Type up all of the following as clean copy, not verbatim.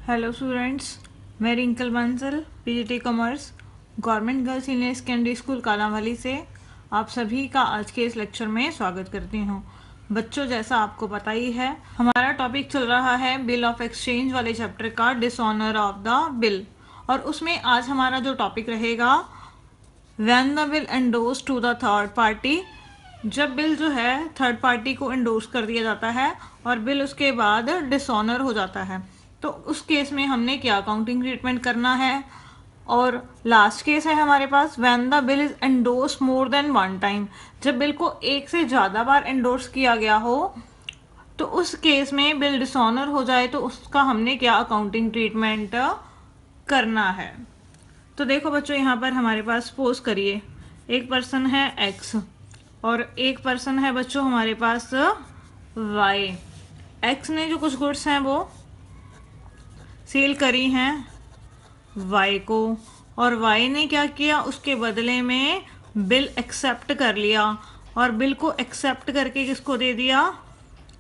Hello students, मैं Rinkal Bansal PGT commerce government girls senior secondary school Kalanwali से आप सभी का आज के इस लेक्चर में स्वागत करती हूँ। बच्चों, जैसा आपको पता ही है, हमारा टॉपिक चल रहा है बिल ऑफ एक्सचेंज वाले चैप्टर का डिसऑनर ऑफ द बिल, और उसमें आज हमारा जो टॉपिक रहेगा when the bill endorse to the third party. जब बिल जो है थर्ड पार्टी को एंडोर्स कर दिया जाता है और बिल उसके बाद डिसऑनर हो जाता है, तो उस केस में हमने क्या अकाउंटिंग ट्रीटमेंट करना है। और लास्ट केस है हमारे पास when the bill is endorse more than one time. जब बिल को एक से ज़्यादा बार एंडोर्स किया गया हो तो उस केस में बिल डिसऑनर हो जाए तो उसका हमने क्या अकाउंटिंग ट्रीटमेंट करना है। तो देखो बच्चों, यहाँ पर हमारे पास सपोज करिए एक पर्सन है एक्स और एक पर्सन है बच्चों हमारे पास वाई। एक्स ने जो कुछ गुड्स हैं वो सेल करी हैं वाई को, और वाई ने क्या किया, उसके बदले में बिल एक्सेप्ट कर लिया और बिल को एक्सेप्ट करके किसको दे दिया,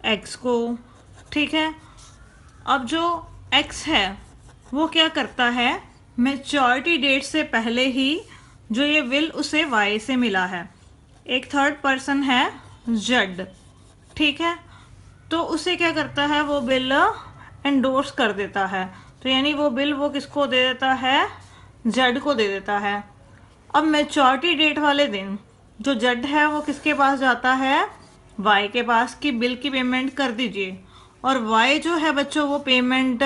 एक्स को। ठीक है, अब जो एक्स है वो क्या करता है, मैच्योरिटी डेट से पहले ही जो ये बिल उसे वाई से मिला है, एक थर्ड पर्सन है जेड। ठीक है, तो उसे क्या करता है, वो बिल एंडोर्स कर देता है। तो यानी वो बिल वो किसको दे देता है, जेड को दे देता है। अब मैच्योरिटी डेट वाले दिन जो जेड है वो किसके पास जाता है, वाई के पास, कि बिल की पेमेंट कर दीजिए। और वाई जो है बच्चों वो पेमेंट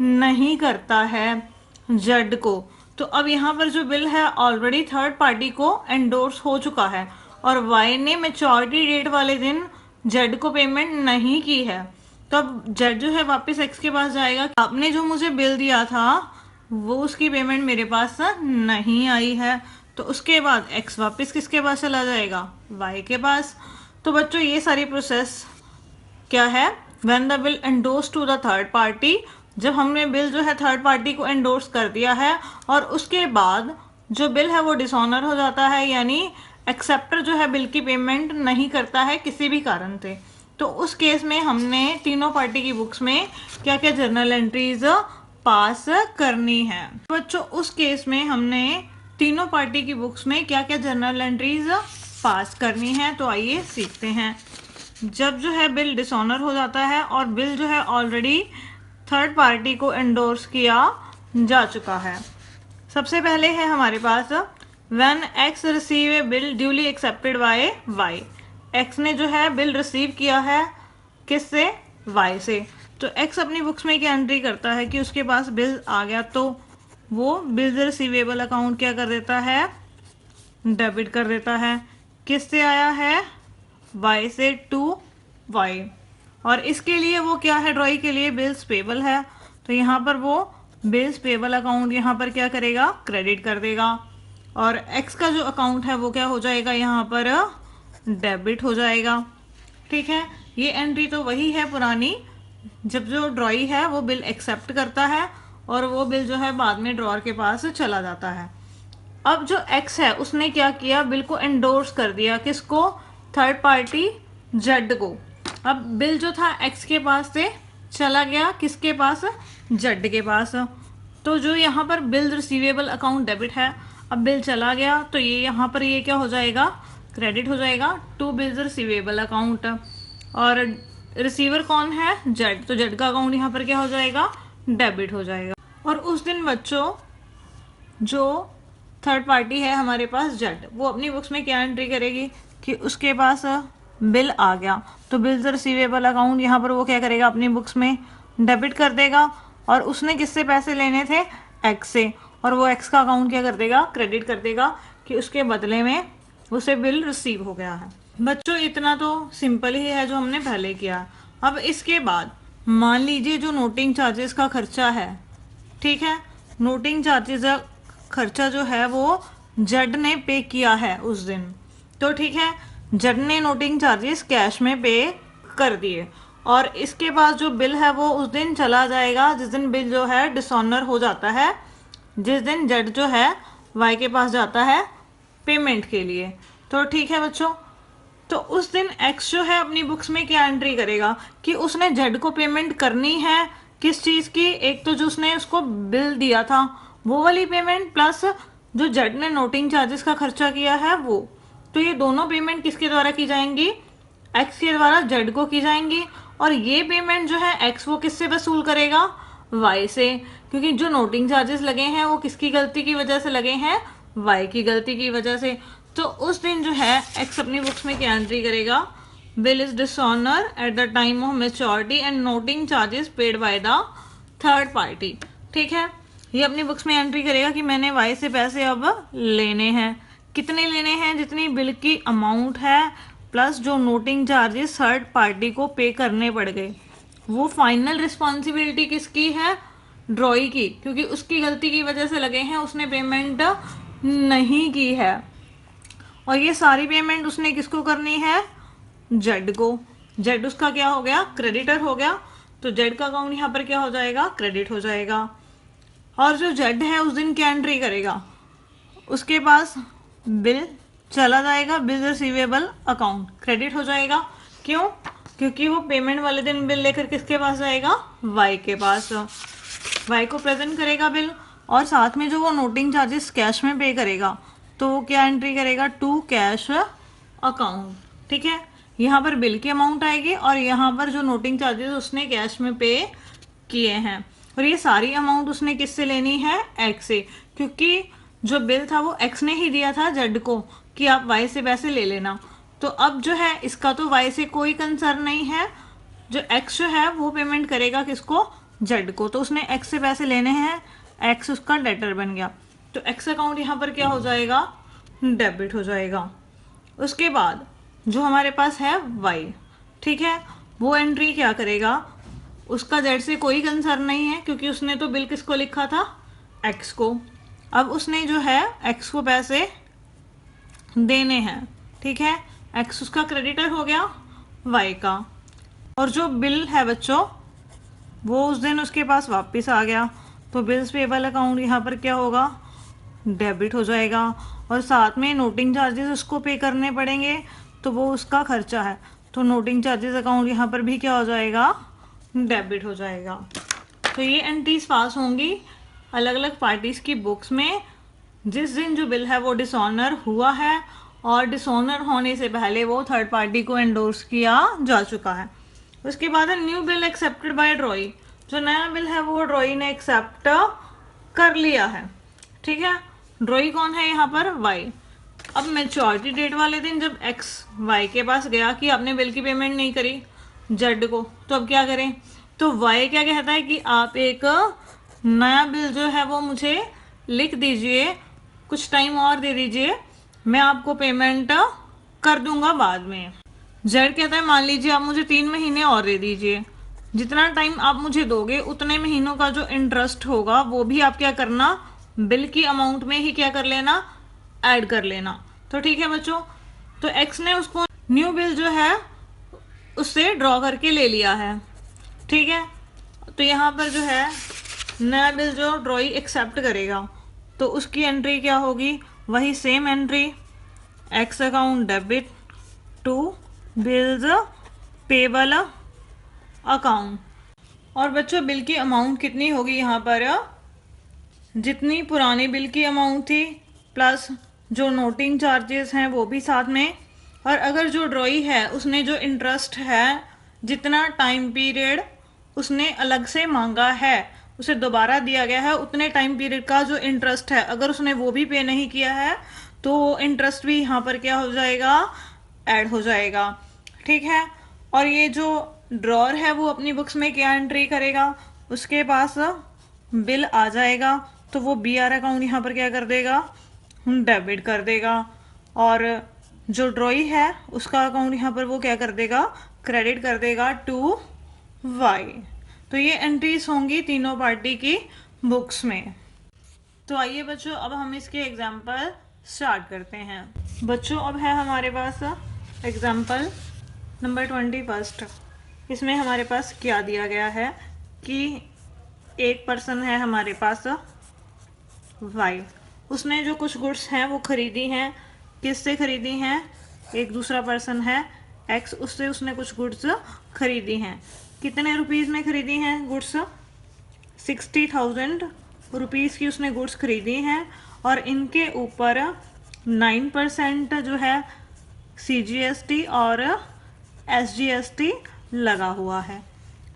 नहीं करता है जेड को। तो अब यहाँ पर जो बिल है ऑलरेडी थर्ड पार्टी को एंडोर्स हो चुका है और वाई ने मैच्योरिटी डेट वाले दिन जेड को पेमेंट नहीं की है। तो अब जेड जो है वापस एक्स के पास जाएगा, आपने जो मुझे बिल दिया था वो उसकी पेमेंट मेरे पास नहीं आई है। तो उसके बाद एक्स वापस किसके पास चला जाएगा, वाई के पास। तो बच्चों ये सारी प्रोसेस क्या है, when the bill endorse to the third party. जब हमने बिल जो है थर्ड पार्टी को एंडोर्स कर दिया है और उसके बाद जो बिल है वो डिसऑनर हो जाता है, यानी एक्सेप्टर जो है बिल की पेमेंट नहीं करता है किसी भी कारण से, तो उस केस में हमने तीनों पार्टी की बुक्स में क्या क्या जर्नल एंट्रीज पास करनी है। बच्चों उस केस में हमने तीनों पार्टी की बुक्स में क्या क्या जर्नल एंट्रीज पास करनी है, तो आइए सीखते हैं। जब जो है बिल डिसऑनर हो जाता है और बिल जो है ऑलरेडी थर्ड पार्टी को एंडोर्स किया जा चुका है, सबसे पहले है हमारे पास when X receive a bill duly accepted by Y. X ने जो है बिल रिसीव किया है किससे, वाई से। तो एक्स अपनी बुक्स में क्या एंट्री करता है कि उसके पास बिल आ गया, तो वो बिल रिसीवेबल अकाउंट क्या कर देता है, डेबिट कर देता है। किससे आया है, वाई से टू वाई। और इसके लिए वो क्या है, ड्रॉई के लिए बिल्स पेबल है, तो यहाँ पर वो बिल्स पेबल अकाउंट यहाँ पर क्या करेगा, क्रेडिट कर देगा। और एक्स का जो अकाउंट है वो क्या हो जाएगा, यहाँ पर डेबिट हो जाएगा। ठीक है, ये एंट्री तो वही है पुरानी, जब जो ड्रॉई है वो बिल एक्सेप्ट करता है और वो बिल जो है बाद में ड्रॉअर के पास चला जाता है। अब जो एक्स है उसने क्या किया, बिल को एंडोर्स कर दिया, किसको, थर्ड पार्टी जेड को। अब बिल जो था एक्स के पास से चला गया किसके पास, जेड के पास। तो जो यहाँ पर बिल रिसीवेबल अकाउंट डेबिट है, अब बिल चला गया तो ये यहाँ पर ये क्या हो जाएगा, क्रेडिट हो जाएगा टू बिल्स रिसीवेबल अकाउंट। और रिसीवर कौन है, जेड, तो जेड का अकाउंट यहाँ पर क्या हो जाएगा, डेबिट हो जाएगा। और उस दिन बच्चों जो थर्ड पार्टी है हमारे पास जेड, वो अपनी बुक्स में क्या एंट्री करेगी कि उसके पास बिल आ गया, तो बिल्स रिसीवेबल अकाउंट यहाँ पर वो क्या करेगा, अपनी बुक्स में डेबिट कर देगा। और उसने किससे पैसे लेने थे, एक्स से, और वो एक्स का अकाउंट क्या कर देगा, क्रेडिट कर देगा कि उसके बदले में उसे बिल रिसीव हो गया है। बच्चों इतना तो सिंपल ही है जो हमने पहले किया। अब इसके बाद मान लीजिए जो नोटिंग चार्जेस का खर्चा है, ठीक है, नोटिंग चार्जेस का खर्चा जो है वो जेड ने पे किया है उस दिन, तो ठीक है, जेड ने नोटिंग चार्जेस कैश में पे कर दिए और इसके बाद जो बिल है वो उस दिन चला जाएगा जिस दिन बिल जो है डिसऑनर हो जाता है, जिस दिन जेड जो है वाई के पास जाता है पेमेंट के लिए। तो ठीक है बच्चों, तो उस दिन एक्स जो है अपनी बुक्स में क्या एंट्री करेगा कि उसने जेड को पेमेंट करनी है किस चीज़ की? एक तो जो उसने उसको बिल दिया था वो वाली पेमेंट, प्लस जो जेड ने नोटिंग चार्जेस का खर्चा किया है वो। तो ये दोनों पेमेंट किसके द्वारा की जाएंगी? एक्स के द्वारा जेड को की जाएंगी। और ये पेमेंट जो है एक्स वो किससे वसूल करेगा? वाई से, क्योंकि जो नोटिंग चार्जेस लगे हैं वो किसकी गलती की वजह से लगे हैं? वाई की गलती की वजह से। तो उस दिन जो है एक्स अपनी बुक्स में क्या एंट्री करेगा? Bill is dishonour at the time of maturity and noting charges paid by the third party. ठीक है, ये अपनी बुक्स में एंट्री करेगा कि मैंने वाई से पैसे अब लेने हैं। कितने लेने हैं? जितनी बिल की अमाउंट है प्लस जो नोटिंग चार्जेस थर्ड पार्टी को पे करने पड़ गए। वो फाइनल रिस्पॉन्सिबिलिटी किसकी है? ड्रॉई की, क्योंकि उसकी गलती की वजह से लगे हैं, उसने पेमेंट नहीं की है। और ये सारी पेमेंट उसने किसको करनी है? जेड को। जेड उसका क्या हो गया? क्रेडिटर हो गया। तो जेड का अकाउंट यहाँ पर क्या हो जाएगा? क्रेडिट हो जाएगा। और जो जेड है उस दिन क्या एंट्री करेगा? उसके पास बिल चला जाएगा, बिल रिसीवेबल अकाउंट क्रेडिट हो जाएगा। क्यों? क्योंकि वो पेमेंट वाले दिन बिल लेकर किसके पास जाएगा? वाई के पास। वाई को प्रेजेंट करेगा बिल, और साथ में जो वो नोटिंग चार्जेस कैश में पे करेगा तो वो क्या एंट्री करेगा? To cash account. ठीक है, यहाँ पर बिल की अमाउंट आएगी और यहाँ पर जो नोटिंग चार्जेस उसने कैश में पे किए हैं। और ये सारी अमाउंट उसने किससे लेनी है? एक्स से, क्योंकि जो बिल था वो एक्स ने ही दिया था जेड को कि आप वाई से पैसे ले लेना। तो अब जो है इसका तो वाई से कोई कंसर्न नहीं है, जो एक्स जो है वो पेमेंट करेगा किसको? जेड को। तो उसने एक्स से पैसे लेने हैं, एक्स उसका डेटर बन गया। तो एक्स अकाउंट यहाँ पर क्या हो जाएगा? डेबिट हो जाएगा। उसके बाद जो हमारे पास है वाई, ठीक है, वो एंट्री क्या करेगा? उसका जेड से कोई कंसर्न नहीं है, क्योंकि उसने तो बिल किसको लिखा था? एक्स को। अब उसने जो है एक्स को पैसे देने हैं। ठीक है, एक्स उसका क्रेडिटर हो गया वाई का। और जो बिल है बच्चों वो उस दिन उसके पास वापस आ गया। तो बिल्स पेबल अकाउंट यहाँ पर क्या होगा? डेबिट हो जाएगा। और साथ में नोटिंग चार्जेस उसको पे करने पड़ेंगे, तो वो उसका खर्चा है। तो नोटिंग चार्जेस अकाउंट यहाँ पर भी क्या हो जाएगा? डेबिट हो जाएगा। तो ये एंट्रीज पास होंगी अलग अलग पार्टीज की बुक्स में जिस दिन जो बिल है वो डिसऑनर हुआ है और डिसऑनर होने से पहले वो थर्ड पार्टी को एंडोर्स किया जा चुका है। उसके बाद है न्यू बिल एक्सेप्टेड बाय ड्रॉई। जो नया बिल है वो ड्रॉई ने एक्सेप्ट कर लिया है। ठीक है, ड्रॉई कौन है यहाँ पर? वाई। अब मेच्योरिटी डेट वाले दिन जब एक्स वाई के पास गया कि आपने बिल की पेमेंट नहीं करी जेड को, तो अब क्या करें? तो वाई क्या कहता है कि आप एक नया बिल जो है वो मुझे लिख दीजिए, कुछ टाइम और दे दीजिए, मैं आपको पेमेंट कर दूंगा बाद में। जेड कहता है मान लीजिए आप मुझे 3 महीने और दे दीजिए, जितना टाइम आप मुझे दोगे उतने महीनों का जो इंटरेस्ट होगा वो भी आप क्या करना? बिल की अमाउंट में ही क्या कर लेना? ऐड कर लेना। तो ठीक है बच्चों, तो एक्स ने उसको न्यू बिल जो है उससे ड्रॉ करके ले लिया है। ठीक है, तो यहाँ पर जो है नया बिल जो ड्रॉई एक्सेप्ट करेगा तो उसकी एंट्री क्या होगी? वही same entry, X account debit to bills payable account. और बच्चों बिल की अमाउंट कितनी होगी यहाँ पर? जितनी पुरानी बिल की अमाउंट थी प्लस जो नोटिंग चार्जेस हैं वो भी साथ में। और अगर जो ड्रॉई है उसने जो इंटरेस्ट है जितना टाइम पीरियड उसने अलग से मांगा है उसे दोबारा दिया गया है, उतने टाइम पीरियड का जो इंटरेस्ट है अगर उसने वो भी पे नहीं किया है तो इंटरेस्ट भी यहाँ पर क्या हो जाएगा? ऐड हो जाएगा। ठीक है, और ये जो ड्रॉर है वो अपनी बुक्स में क्या एंट्री करेगा? उसके पास बिल आ जाएगा तो वो बी आर अकाउंट यहाँ पर क्या कर देगा? डेबिट कर देगा। और जो ड्रॉई है उसका अकाउंट यहाँ पर वो क्या कर देगा? क्रेडिट कर देगा टू वाई। तो ये एंट्रीज होंगी तीनों पार्टी की बुक्स में। तो आइए बच्चों अब हम इसके एग्जाम्पल स्टार्ट करते हैं। बच्चों अब है हमारे पास एग्जाम्पल नंबर 21। इसमें हमारे पास क्या दिया गया है कि एक पर्सन है हमारे पास वाई, उसने जो कुछ गुड्स हैं वो खरीदी हैं। किससे खरीदी हैं? एक दूसरा पर्सन है एक्स, उससे उसने कुछ गुड्स खरीदी हैं। कितने रुपीस में खरीदी हैं गुड्स? 60,000 रुपीज़ की उसने गुड्स खरीदी हैं और इनके ऊपर 9% जो है CGST और SGST लगा हुआ है।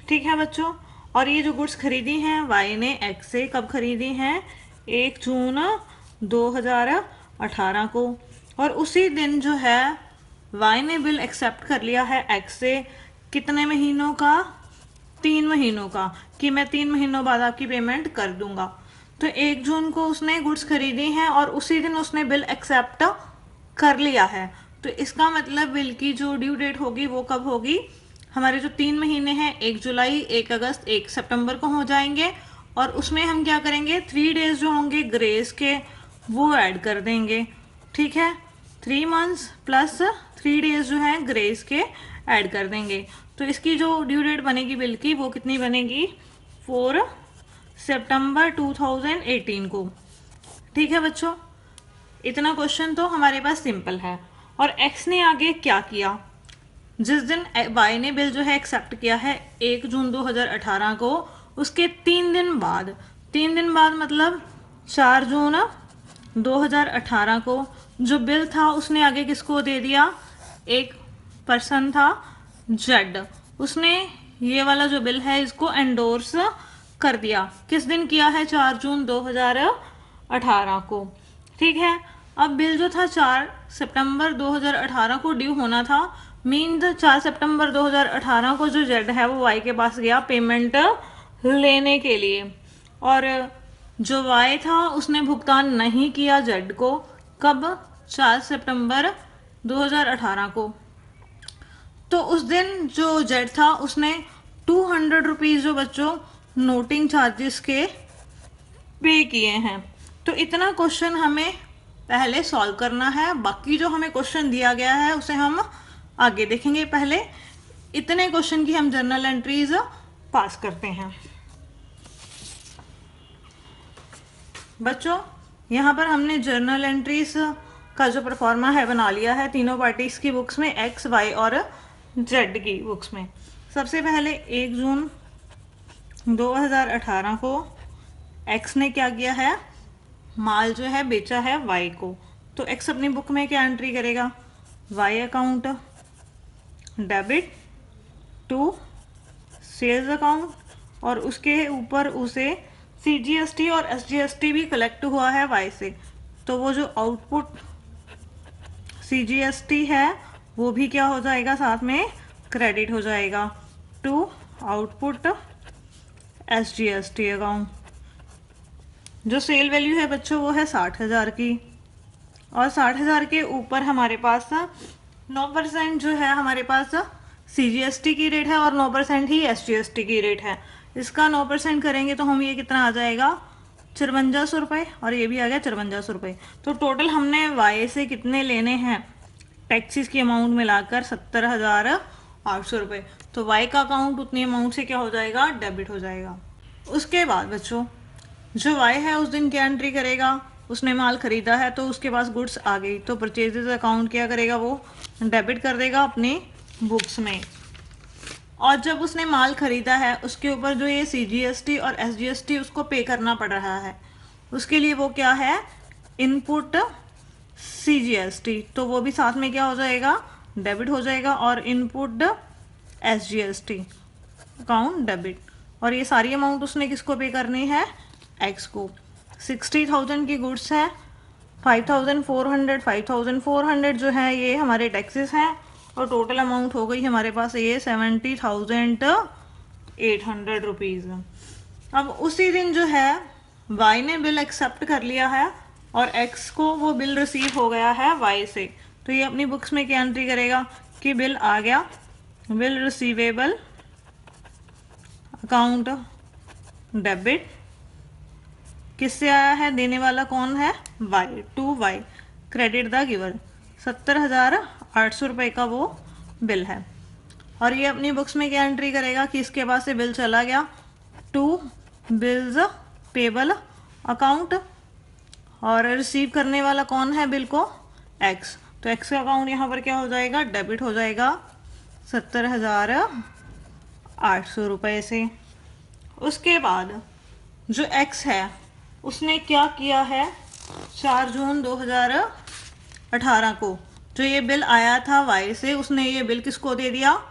ठीक है बच्चों, और ये जो गुड्स खरीदी हैं वाई ने एक्स से कब खरीदी हैं? 1 जून 2018 को। और उसी दिन जो है वाई ने बिल एक्सेप्ट कर लिया है एक्स से कितने महीनों का? 3 महीनों का, कि मैं 3 महीनों बाद आपकी पेमेंट कर दूंगा। तो 1 जून को उसने गुड्स खरीदी हैं और उसी दिन उसने बिल एक्सेप्ट कर लिया है। तो इसका मतलब बिल की जो ड्यू डेट होगी वो कब होगी? हमारे जो 3 महीने हैं 1 जुलाई, 1 अगस्त, 1 सितंबर को हो जाएंगे। और उसमें हम क्या करेंगे? 3 डेज जो होंगे ग्रेस के वो ऐड कर देंगे। ठीक है, 3 मंथ्स प्लस 3 डेज जो है ग्रेस के ऐड कर देंगे। तो इसकी जो ड्यू डेट बनेगी बिल की वो कितनी बनेगी? 4 सितंबर 2018 को। ठीक है बच्चों, इतना क्वेश्चन तो हमारे पास सिंपल है। और एक्स ने आगे क्या किया? जिस दिन वाई ने बिल जो है एक्सेप्ट किया है 1 जून 2018 को, उसके 3 दिन बाद, 3 दिन बाद मतलब 4 जून 2018 को जो बिल था उसने आगे किसको दे दिया? एक पर्सन था जेड, उसने ये वाला जो बिल है इसको एंडोर्स कर दिया। किस दिन किया है? 4 जून 2018 को। ठीक है, अब बिल जो था 4 सितंबर 2018 को ड्यू होना था। मीन्स 4 सितंबर 2018 को जो जेड है वो वाई के पास गया पेमेंट लेने के लिए, और जो वाई था उसने भुगतान नहीं किया जेड को। कब? 4 सितंबर 2018 को। तो उस दिन जो जेड था उसने 200 रुपीज़ जो बच्चों नोटिंग चार्जेस के पे किए हैं। तो इतना क्वेश्चन हमें पहले सॉल्व करना है, बाकी जो हमें क्वेश्चन दिया गया है उसे हम आगे देखेंगे। पहले इतने क्वेश्चन की हम जर्नल एंट्रीज पास करते हैं। बच्चों यहाँ पर हमने जर्नल एंट्रीज का जो परफॉर्मा है बना लिया है तीनों पार्टीज की बुक्स में, एक्स, वाई और जेड की बुक्स में। सबसे पहले 1 जून 2018 को एक्स ने क्या किया है? माल जो है बेचा है वाई को। तो एक्स अपनी बुक में क्या एंट्री करेगा? Y account debit to sales account, और उसके ऊपर उसे CGST और SGST भी कलेक्ट हुआ है वाई से। तो वो जो आउटपुट CGST है वो भी क्या हो जाएगा? साथ में क्रेडिट हो जाएगा टू आउटपुट SGST अकाउंट। जो सेल वैल्यू है बच्चों वो है 60,000 की, और 60,000 के ऊपर हमारे पास 9% जो है हमारे पास CGST की रेट है और 9% ही SGST की रेट है। इसका 9% करेंगे तो हम ये कितना आ जाएगा? 5400 रुपये, और ये भी आ गया 5400 रुपये। तो टोटल हमने वाई से कितने लेने हैं टैक्सेस की अमाउंट मिलाकर? 70,800 रुपये। तो वाई का अकाउंट उतनी अमाउंट से क्या हो जाएगा? डेबिट हो जाएगा। उसके बाद बच्चों जो वाई है उस दिन क्या एंट्री करेगा? उसने माल खरीदा है तो उसके पास गुड्स आ गई, तो परचेजेस अकाउंट क्या करेगा? वो डेबिट कर देगा अपनी बुक्स में। और जब उसने माल खरीदा है उसके ऊपर जो ये CGST और SGST उसको पे करना पड़ रहा है, उसके लिए वो क्या है? इनपुट CGST, तो वो भी साथ में क्या हो जाएगा? डेबिट हो जाएगा। और इनपुट SGST अकाउंट डेबिट। और ये सारी अमाउंट उसने किसको पे करनी है? एक्स को। 60,000 की गुड्स है, 5,400 जो है ये हमारे टैक्सेस हैं, और टोटल अमाउंट हो गई हमारे पास ये 70,800 रुपीज़। अब उसी दिन जो है वाई ने बिल एक्सेप्ट कर लिया है और एक्स को वो बिल रिसीव हो गया है वाई से। तो ये अपनी बुक्स में क्या एंट्री करेगा कि बिल आ गया, बिल रिसीवेबल अकाउंट डेबिट। किससे आया है? देने वाला कौन है? Y, to Y. Credit the giver, 70,800 रुपये का वो बिल है। और ये अपनी बुक्स में क्या एंट्री करेगा कि इसके पास से बिल चला गया टू बिल्स पेबल अकाउंट, और रिसीव करने वाला कौन है बिल को? एक्स। तो एक्स का अकाउंट यहाँ पर क्या हो जाएगा? डेबिट हो जाएगा 70,800 रुपये से। उसके बाद जो एक्स है उसने क्या किया है 4 जून 2018 को जो ये बिल आया था वाई से, उसने ये बिल किसको दे दिया,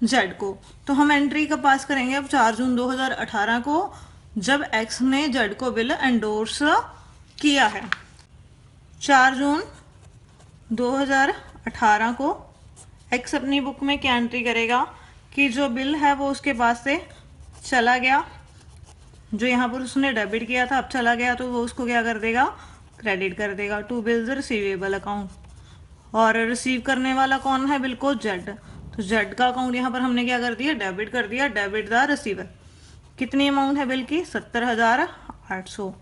जेड को। तो हम एंट्री कब पास करेंगे अब 4 जून 2018 को, जब एक्स ने जेड को बिल एंडोर्स किया है। 4 जून 2018 को एक्स अपनी बुक में क्या एंट्री करेगा कि जो बिल है वो उसके पास से चला गया, जो यहाँ पर उसने डेबिट किया था अब चला गया, तो वो उसको क्या कर देगा, क्रेडिट कर देगा टू बिल्स रिसीवेबल अकाउंट। और रिसीव करने वाला कौन है, बिल को जेड, तो जेड का अकाउंट यहाँ पर हमने क्या कर दिया, डेबिट कर दिया, डेबिट द रिसीवर। कितनी अमाउंट है बिल की, 70,800।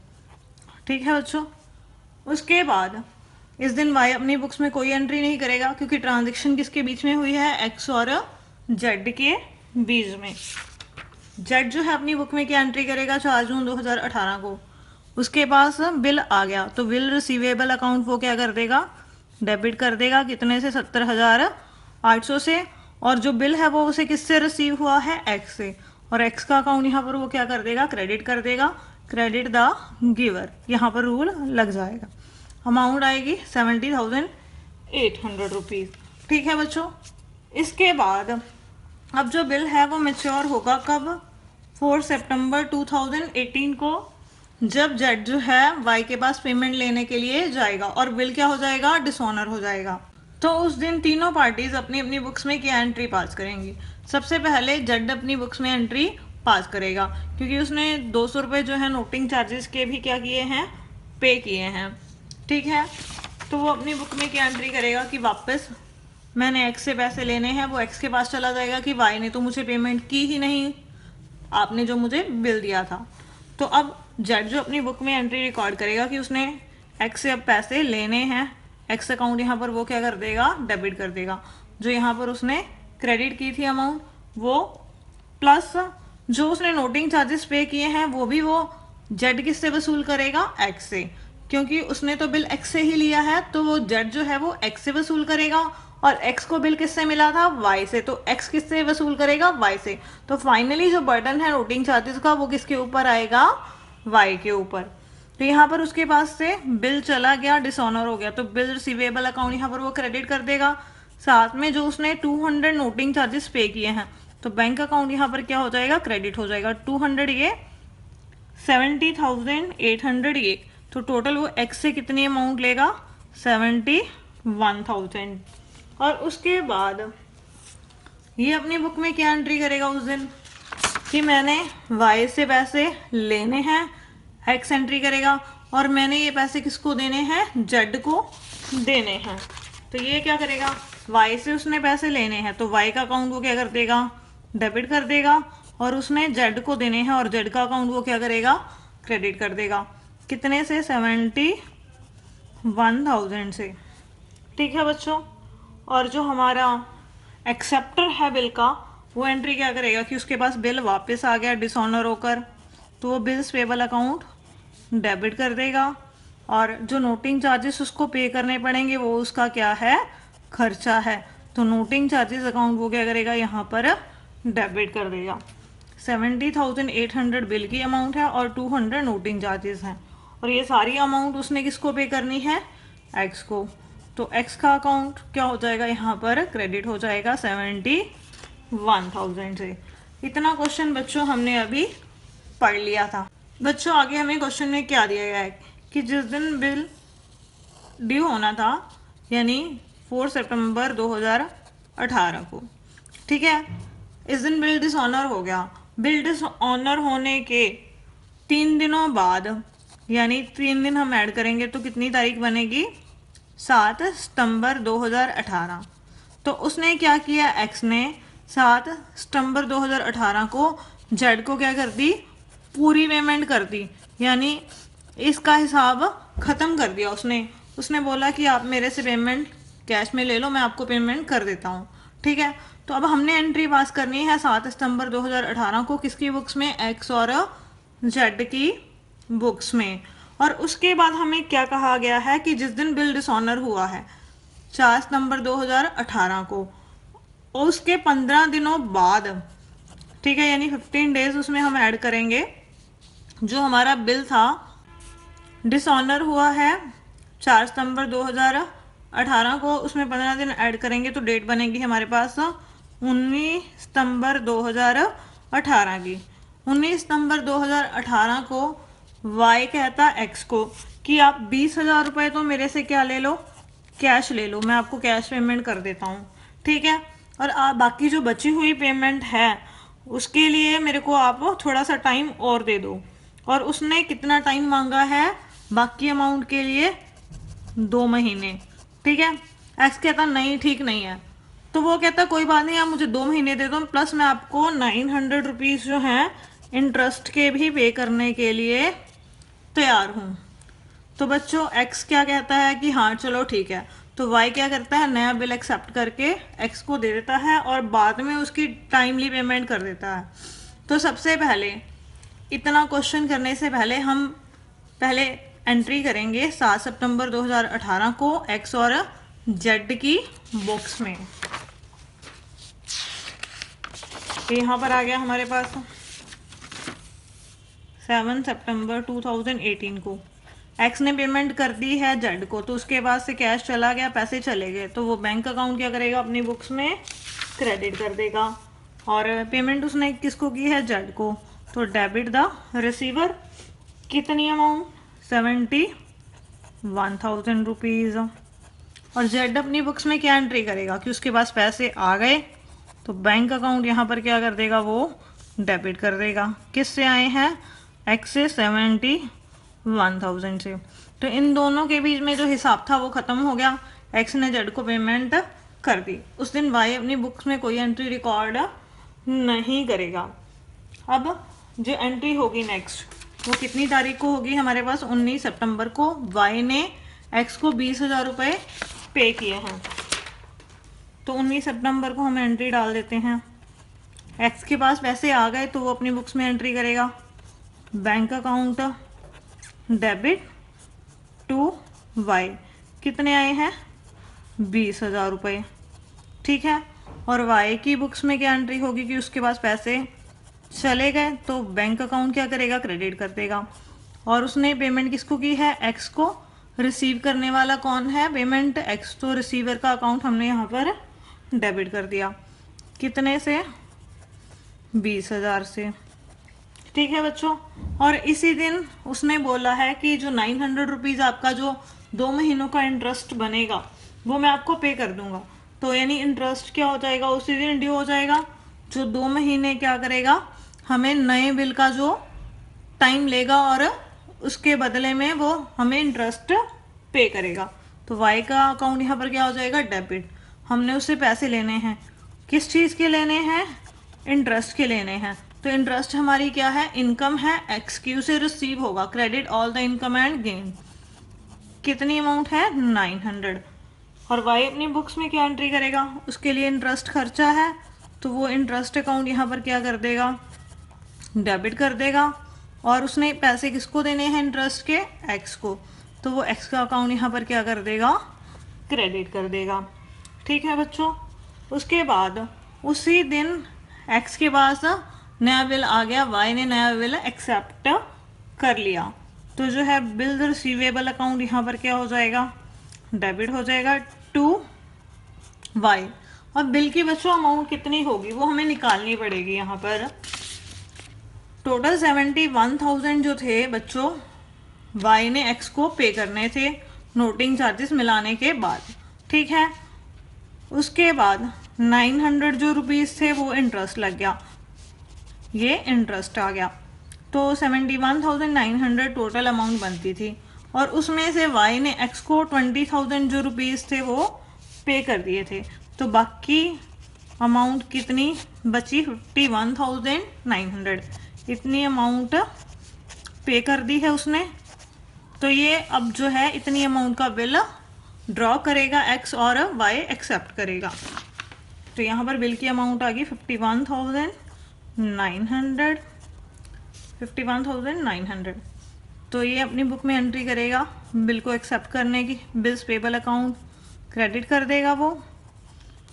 ठीक है बच्चों। उसके बाद इस दिन वाई अपनी बुक्स में कोई एंट्री नहीं करेगा क्योंकि ट्रांजैक्शन किसके बीच में हुई है, एक्स और जेड के बीच में। जेड जो है अपनी बुक में क्या एंट्री करेगा 4 जून 2018 को, उसके पास बिल आ गया तो बिल रिसीवेबल अकाउंट वो क्या कर देगा, डेबिट कर देगा, कितने से, 70,800 से। और जो बिल है वो उसे किससे रिसीव हुआ है, एक्स से, और एक्स का अकाउंट यहाँ पर वो क्या कर देगा, क्रेडिट कर देगा, क्रेडिट द गिवर, यहाँ पर रूल लग जाएगा। अमाउंट आएगी 70,800 रुपीज़। ठीक है बच्चों। इसके बाद अब जो बिल है वो मैच्योर होगा कब, 4 सितंबर 2018 को, जब जेड जो है वाई के पास पेमेंट लेने के लिए जाएगा और बिल क्या हो जाएगा, डिसऑनर हो जाएगा। तो उस दिन तीनों पार्टीज अपनी अपनी बुक्स में क्या एंट्री पास करेंगी। सबसे पहले जेड अपनी बुक्स में एंट्री पास करेगा क्योंकि उसने 200 रुपये जो है नोटिंग चार्जेस के भी क्या किए हैं, पे किए हैं। ठीक है, तो वो अपनी बुक में क्या एंट्री करेगा कि वापस मैंने एक्स से पैसे लेने हैं, वो एक्स के पास चला जाएगा कि वाई ने तो मुझे पेमेंट की ही नहीं, आपने जो मुझे बिल दिया था। तो अब जेड जो अपनी बुक में एंट्री रिकॉर्ड करेगा कि उसने एक्स से अब पैसे लेने हैं, एक्स अकाउंट यहाँ पर वो क्या कर देगा, डेबिट कर देगा, जो यहाँ पर उसने क्रेडिट की थी अमाउंट वो, प्लस जो उसने नोटिंग चार्जेस पे किए हैं वो भी वो जेड किससे वसूल करेगा, एक्स से, क्योंकि उसने तो बिल एक्स से ही लिया है, तो वो जेड जो है वो एक्स से वसूल करेगा, और एक्स को बिल किससे मिला था, वाई से, तो एक्स किससे वसूल करेगा, वाई से। तो फाइनली जो बर्डन है नोटिंग चार्जेस का वो किसके ऊपर आएगा, वाई के ऊपर। तो यहाँ पर उसके पास से बिल चला गया, डिसऑनर हो गया, तो बिल रिसीवेबल अकाउंट यहाँ पर वो क्रेडिट कर देगा, साथ में जो उसने 200 नोटिंग चार्जेस पे किए हैं, तो बैंक अकाउंट यहाँ पर क्या हो जाएगा, क्रेडिट हो जाएगा। 200 ये, 70,800 ये, तो टोटल वो एक्स से कितनी अमाउंट लेगा, 71,000। और उसके बाद ये अपनी बुक में क्या एंट्री करेगा उस दिन कि मैंने वाई से पैसे लेने हैं, एक्स एंट्री करेगा, और मैंने ये पैसे किसको देने हैं, जेड को देने हैं। तो ये क्या करेगा, वाई से उसने पैसे लेने हैं तो वाई का अकाउंट वो क्या कर देगा, डेबिट कर देगा, और उसने जेड को देने हैं और जेड का अकाउंट वो क्या करेगा, क्रेडिट कर देगा, कितने से, 71,000 से। ठीक है बच्चों। और जो हमारा एक्सेप्टर है बिल का, वो एंट्री क्या करेगा कि उसके पास बिल वापस आ गया डिसऑनर होकर, तो वो बिल्स पेबल अकाउंट डेबिट कर देगा, और जो नोटिंग चार्जेस उसको पे करने पड़ेंगे वो उसका क्या है, खर्चा है, तो नोटिंग चार्जेस अकाउंट वो क्या करेगा, यहाँ पर डेबिट कर देगा। 70,800 बिल की अमाउंट है और 200 नोटिंग चार्जेस हैं, और ये सारी अमाउंट उसने किसको पे करनी है, एक्स को। तो एक्स का अकाउंट क्या हो जाएगा, यहाँ पर क्रेडिट हो जाएगा 71,000 से। इतना क्वेश्चन बच्चों हमने अभी पढ़ लिया था। बच्चों आगे हमें क्वेश्चन में क्या दिया गया है कि जिस दिन बिल ड्यू होना था, यानी 4 सितंबर 2018 को, ठीक है, इस दिन बिल डिसऑनर हो गया। बिल डिसऑनर होने के 3 दिनों बाद, यानी 3 दिन हम ऐड करेंगे तो कितनी तारीख बनेगी, 7 सितंबर 2018। तो उसने क्या किया, एक्स ने 7 सितंबर 2018 को जेड को क्या कर दी, पूरी पेमेंट कर दी, यानी इसका हिसाब ख़त्म कर दिया उसने बोला कि आप मेरे से पेमेंट कैश में ले लो, मैं आपको पेमेंट कर देता हूँ। ठीक है, तो अब हमने एंट्री पास करनी है 7 सितंबर 2018 को किसकी बुक्स में, एक्स और जेड की बुक्स में। और उसके बाद हमें क्या कहा गया है कि जिस दिन बिल डिसऑनर हुआ है 4 सितंबर 2018 को, उसके 15 दिनों बाद, ठीक है, यानी 15 डेज उसमें हम ऐड करेंगे, जो हमारा बिल था डिसऑनर हुआ है 4 सितंबर 2018 को, उसमें 15 दिन ऐड करेंगे तो डेट बनेगी हमारे पास 19 सितंबर 2018 की। 19 सितंबर 2018 को वाई कहता एक्स को कि आप 20,000 रुपये तो मेरे से क्या ले लो, कैश ले लो, मैं आपको कैश पेमेंट कर देता हूँ, ठीक है। और आप बाकी जो बची हुई पेमेंट है उसके लिए मेरे को आप थोड़ा सा टाइम और दे दो। और उसने कितना टाइम मांगा है बाकी अमाउंट के लिए? 2 महीने, ठीक है। एक्स कहता नहीं ठीक नहीं है, तो वो कहता कोई बात नहीं, आप मुझे 2 महीने दे दो, प्लस मैं आपको 900 रुपीज़ जो हैं इंटरेस्ट के भी पे करने के लिए तैयार हूँ। तो बच्चों एक्स क्या कहता है कि हाँ चलो ठीक है, तो वाई क्या करता है, नया बिल एक्सेप्ट करके एक्स को दे देता है और बाद में उसकी टाइमली पेमेंट कर देता है। तो सबसे पहले इतना क्वेश्चन करने से पहले हम पहले एंट्री करेंगे 7 सितंबर 2018 को एक्स और जेड की बुक्स में। तो यहाँ पर आ गया हमारे पास 7 सितंबर 2018 को एक्स ने पेमेंट कर दी है जेड को, तो उसके बाद से कैश चला गया, पैसे चले गए, तो वो बैंक अकाउंट क्या करेगा, अपनी बुक्स में क्रेडिट कर देगा। और पेमेंट उसने किसको की है, जेड को, तो डेबिट द रिसीवर, कितनी अमाउंट, 71,000 रुपीज़। और जेड अपनी बुक्स में क्या एंट्री करेगा कि उसके पास पैसे आ गए, तो बैंक अकाउंट यहाँ पर क्या कर देगा, वो डेबिट कर देगा। किससे आए हैं, एक्स से 71,000 से। तो इन दोनों के बीच में जो हिसाब था वो ख़त्म हो गया, एक्स ने जेड को पेमेंट कर दी। उस दिन वाई अपनी बुक्स में कोई एंट्री रिकॉर्ड नहीं करेगा। अब जो एंट्री होगी नेक्स्ट वो कितनी तारीख को होगी हमारे पास, 19 सितंबर को वाई ने एक्स को 20,000 रुपये पे किए हैं। तो 19 सितंबर को हम एंट्री डाल देते हैं। एक्स के पास पैसे आ गए तो वो अपनी बुक्स में एंट्री करेगा, bank account debit to Y, कितने आए हैं, 20,000 रुपये, ठीक है। और वाई की बुक्स में क्या एंट्री होगी कि उसके पास पैसे चले गए, तो बैंक अकाउंट क्या करेगा, क्रेडिट कर देगा। और उसने पेमेंट किसको की है, एक्स को। रिसीव करने वाला कौन है, पेमेंट एक्स, तो रिसीवर का अकाउंट हमने यहाँ पर डेबिट कर दिया, कितने से, 20,000 से, ठीक है बच्चों। और इसी दिन उसने बोला है कि जो 900 रुपीज़ आपका जो 2 महीनों का इंटरेस्ट बनेगा वो मैं आपको पे कर दूंगा। तो यानी इंटरेस्ट क्या हो जाएगा, उसी दिन ड्यू हो जाएगा। जो 2 महीने क्या करेगा, हमें नए बिल का जो टाइम लेगा और उसके बदले में वो हमें इंटरेस्ट पे करेगा। तो वाई का अकाउंट यहाँ पर क्या हो जाएगा, डेबिट। हमने उससे पैसे लेने हैं, किस चीज़ के लेने हैं, इंटरेस्ट के लेने हैं। तो इंटरेस्ट हमारी क्या है, इनकम है, एक्स क्यू से रिसीव होगा, credit all the income and gain, कितनी अमाउंट है, 900। और वाई अपनी बुक्स में क्या एंट्री करेगा, उसके लिए इंटरेस्ट खर्चा है, तो वो इंटरेस्ट अकाउंट यहाँ पर क्या कर देगा, डेबिट कर देगा। और उसने पैसे किसको देने हैं, इंटरेस्ट के, एक्स को, तो वो एक्स का अकाउंट यहाँ पर क्या कर देगा, क्रेडिट कर देगा, ठीक है बच्चों। उसके बाद उसी दिन एक्स के पास नया बिल आ गया, वाई ने नया बिल एक्सेप्ट कर लिया, तो जो है बिल रिसीवेबल अकाउंट यहाँ पर क्या हो जाएगा, डेबिट हो जाएगा टू वाई। और बिल की बच्चों अमाउंट कितनी होगी वो हमें निकालनी पड़ेगी। यहाँ पर टोटल 71,000 जो थे बच्चों वाई ने एक्स को पे करने थे नोटिंग चार्जेस मिलाने के बाद, ठीक है। उसके बाद 900 जो रुपीज़ थे वो इंटरेस्ट लग गया, ये इंटरेस्ट आ गया, तो 71,900 टोटल अमाउंट बनती थी। और उसमें से वाई ने एक्स को 20,000 जो रुपीज़ थे वो पे कर दिए थे, तो बाकी अमाउंट कितनी बची, 51,900, इतनी अमाउंट पे कर दी है उसने। तो ये अब जो है इतनी अमाउंट का बिल ड्रॉ करेगा एक्स और वाई एक्सेप्ट करेगा। तो यहाँ पर बिल की अमाउंट आ गई 51,900। तो ये अपनी बुक में एंट्री करेगा बिल को एक्सेप्ट करने की, बिल्स पेबल अकाउंट क्रेडिट कर देगा वो,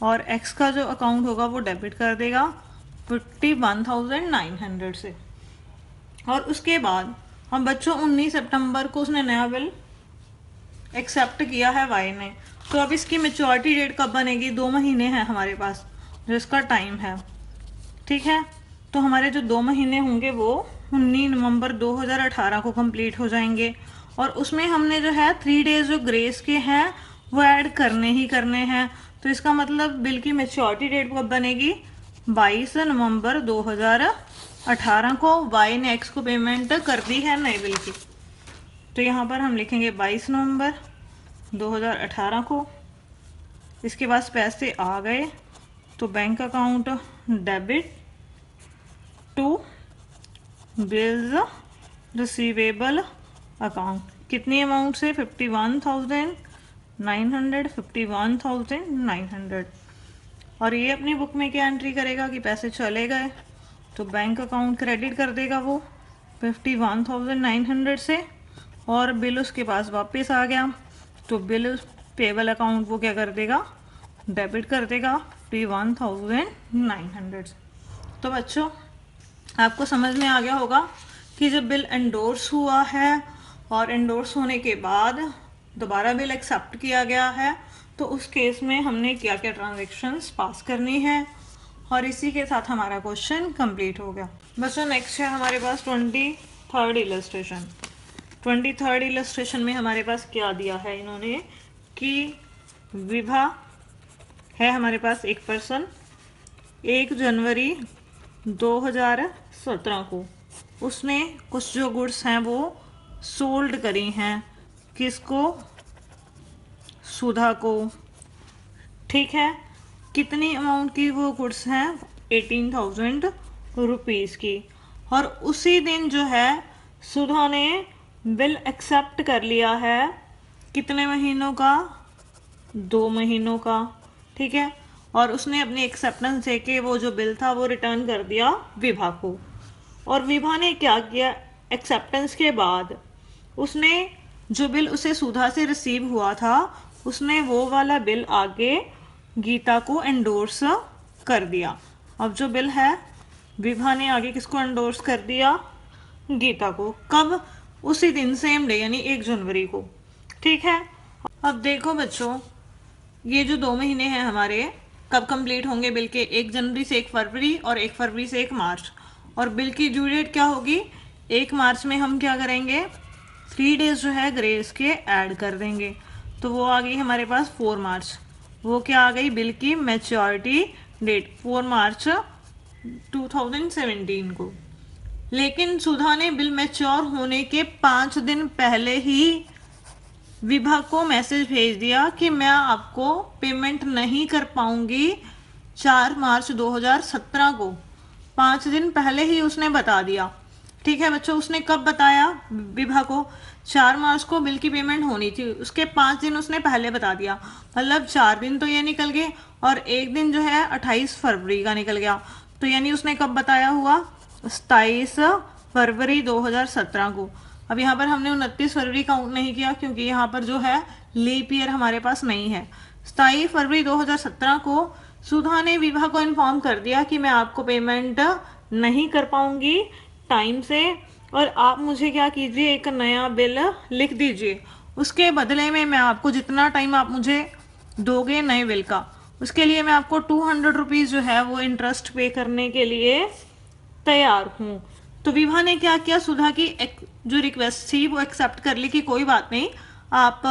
और एक्स का जो अकाउंट होगा वो डेबिट कर देगा 51,900 से। और उसके बाद हम बच्चों 19 सितंबर को उसने नया बिल एक्सेप्ट किया है वाई ने। तो अब इसकी मैच्योरिटी डेट कब बनेगी? 2 महीने हैं हमारे पास जो इसका टाइम है, ठीक है। तो हमारे जो 2 महीने होंगे वो 19 नवंबर 2018 को कंप्लीट हो जाएंगे। और उसमें हमने जो है 3 डेज जो ग्रेस के हैं वो ऐड करने ही करने हैं। तो इसका मतलब बिल की मैच्योरिटी डेट कब बनेगी? 22 नवंबर 2018 को वाई ने एक्स को पेमेंट कर दी है नए बिल की। तो यहाँ पर हम लिखेंगे 22 नवंबर 2018 को। इसके पास पैसे आ गए तो bank account debit to bills receivable account. कितनी अमाउंट से? 51,900 और ये अपनी बुक में क्या एंट्री करेगा कि पैसे चले गए, तो बैंक अकाउंट क्रेडिट कर देगा वो 51,900 से, और बिल उसके पास वापस आ गया तो बिल पेबल अकाउंट वो क्या कर देगा? डेबिट कर देगा 51,900 से। तो बच्चों आपको समझ में आ गया होगा कि जब बिल एंडोर्स हुआ है और एंडोर्स होने के बाद दोबारा बिल एक्सेप्ट किया गया है तो उस केस में हमने क्या क्या ट्रांजैक्शंस पास करनी है। और इसी के साथ हमारा क्वेश्चन कंप्लीट हो गया। बच्चों नेक्स्ट है हमारे पास 23rd इलस्ट्रेशन। 23rd इलस्ट्रेशन में हमारे पास क्या दिया है इन्होंने कि विभा है हमारे पास एक पर्सन, 1 जनवरी 2017 को उसने कुछ जो गुड्स हैं वो सोल्ड करी हैं। किसको? सुधा को, ठीक है। कितनी अमाउंट की वो गुड्स हैं? 18,000 रुपीज़ की। और उसी दिन जो है सुधा ने बिल एक्सेप्ट कर लिया है कितने महीनों का? 2 महीनों का, ठीक है। और उसने अपनी एक्सेप्टेंस दे के वो जो बिल था वो रिटर्न कर दिया विभा को। और विभा ने क्या किया? एक्सेप्टेंस के बाद उसने जो बिल उसे सुधा से रिसीव हुआ था उसने वो वाला बिल आगे गीता को एंडोर्स कर दिया। अब जो बिल है विभा ने आगे किसको एंडोर्स कर दिया? गीता को। कब? उसी दिन, सेम डे, यानी 1 जनवरी को, ठीक है। अब देखो बच्चों ये जो 2 महीने हैं हमारे कब कंप्लीट होंगे बिल के? 1 जनवरी से 1 फरवरी और 1 फरवरी से 1 मार्च। और बिल की ड्यू डेट क्या होगी? 1 मार्च में हम क्या करेंगे? 3 डेज जो है ग्रेस के ऐड कर देंगे। तो वो आ गई हमारे पास 4 मार्च। वो क्या आ गई? बिल की मैच्योरिटी डेट 4 मार्च 2017 को। लेकिन सुधा ने बिल मैच्योर होने के 5 दिन पहले ही विभा को मैसेज भेज दिया कि मैं आपको पेमेंट नहीं कर पाऊंगी 4 मार्च 2017 को। 5 दिन पहले ही उसने बता दिया, ठीक है बच्चों। उसने कब बताया विभा को? 4 मार्च को बिल की पेमेंट होनी थी, उसके 5 दिन उसने पहले बता दिया। मतलब 4 दिन तो ये निकल गए और एक दिन जो है 28 फरवरी का निकल गया। तो यानी उसने कब बताया हुआ? 27 फरवरी 2017 को। अब यहाँ पर हमने 29 फरवरी काउंट नहीं किया क्योंकि यहाँ पर जो है लीप ईयर हमारे पास नहीं है। 27 फरवरी 2017 को सुधा ने विभा को इन्फॉर्म कर दिया कि मैं आपको पेमेंट नहीं कर पाऊंगी टाइम से, और आप मुझे क्या कीजिए, एक नया बिल लिख दीजिए। उसके बदले में मैं आपको जितना टाइम आप मुझे दोगे नए बिल का, उसके लिए मैं आपको 200 रुपीज़ जो है वो इंटरेस्ट पे करने के लिए तैयार हूँ। तो विभा ने क्या किया? सुधा की जो रिक्वेस्ट थी वो एक्सेप्ट कर ली कि कोई बात नहीं, आप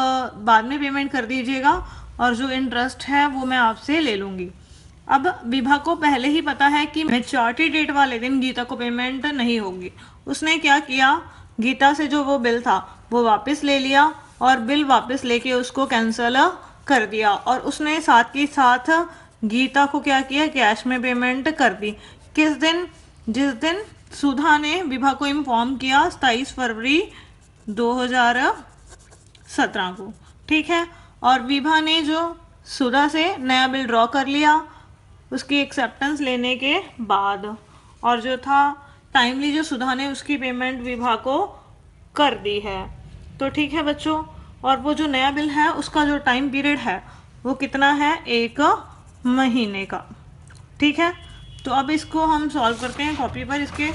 बाद में पेमेंट कर दीजिएगा और जो इंटरेस्ट है वो मैं आपसे ले लूँगी। अब विभा को पहले ही पता है कि मैच्योरिटी डेट वाले दिन गीता को पेमेंट नहीं होगी। उसने क्या किया? गीता से जो वो बिल था वो वापस ले लिया और बिल वापस लेके उसको कैंसिल कर दिया। और उसने साथ ही साथ गीता को क्या किया? कैश में पेमेंट कर दी। किस दिन? जिस दिन सुधा ने विभा को इन्फॉर्म किया, 27 फरवरी 2017 को, ठीक है। और विभा ने जो सुधा से नया बिल ड्रॉ कर लिया उसकी एक्सेप्टेंस लेने के बाद, और जो था टाइमली जो सुधा ने उसकी पेमेंट विभा को कर दी है। तो ठीक है बच्चों, और वो जो नया बिल है उसका जो टाइम पीरियड है वो कितना है? 1 महीने का, ठीक है। तो अब इसको हम सॉल्व करते हैं कॉपी पर। इसके